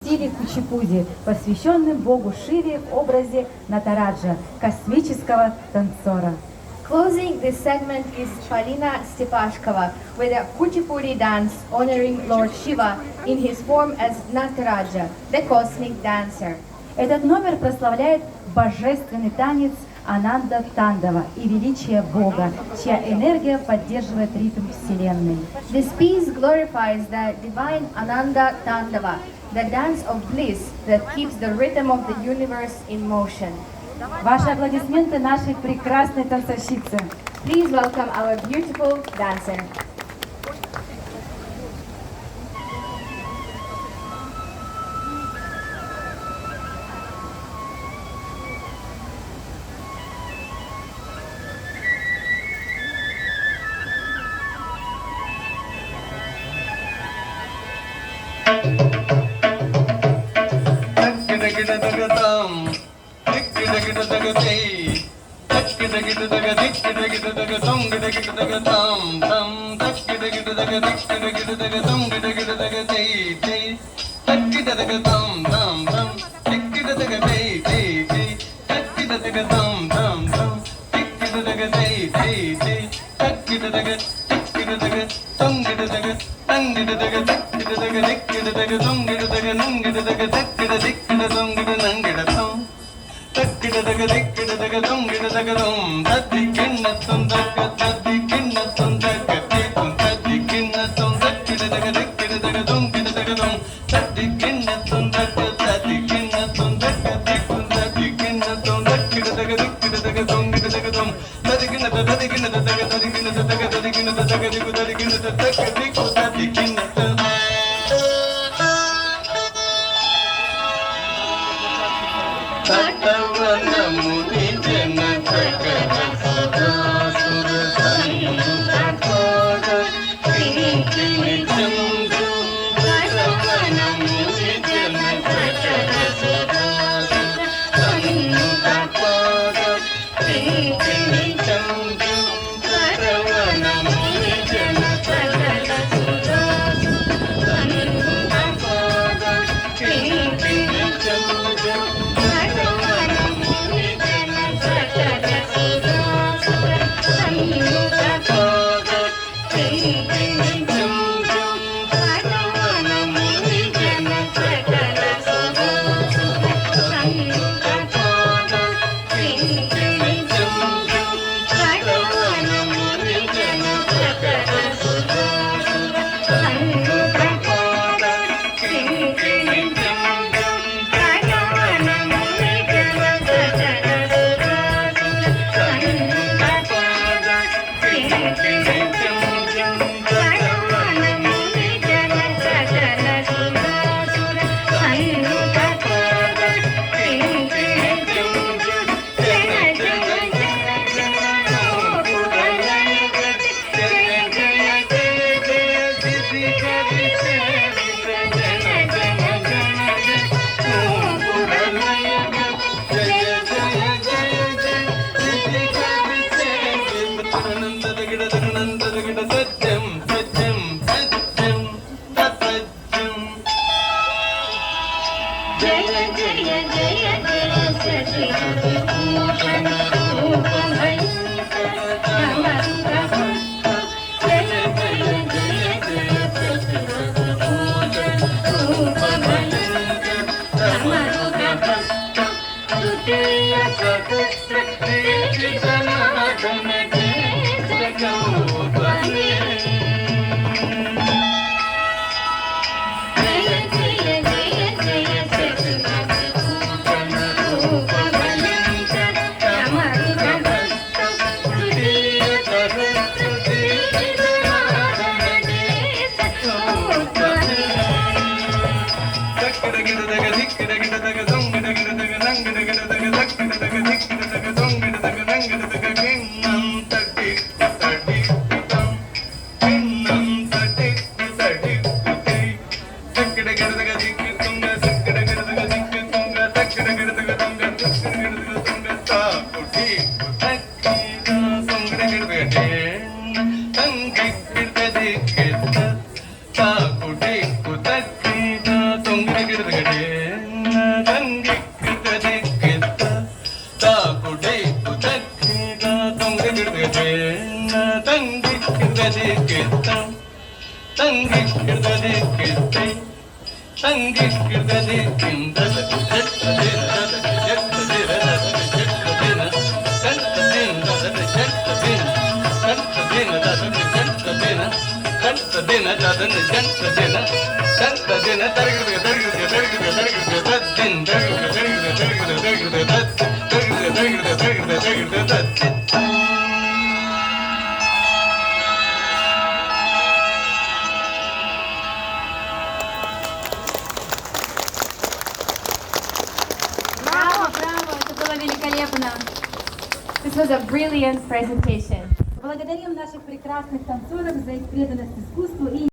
стиле кучипуди, посвященным богу Шиве в образе Натараджа, космического танцора. Closing this segment is Polina Stepashkova with a Kuchipudi dance honoring Lord Shiva in his form as Nataraja, the cosmic dancer. Этот номер прославляет божественный танец Ананда Тандава и величие Бога, чья энергия поддерживает ритм Вселенной. This piece glorifies the divine Ananda Tandava, the dance of bliss that keeps the rhythm of the universe in motion. Ваши аплодисменты нашей прекрасной танцовщице. Please welcome our beautiful dancer. Thank you. Браво, браво, это было великолепно. This was a brilliant presentation. Благодарим наших прекрасных танцоров за их преданность искусству и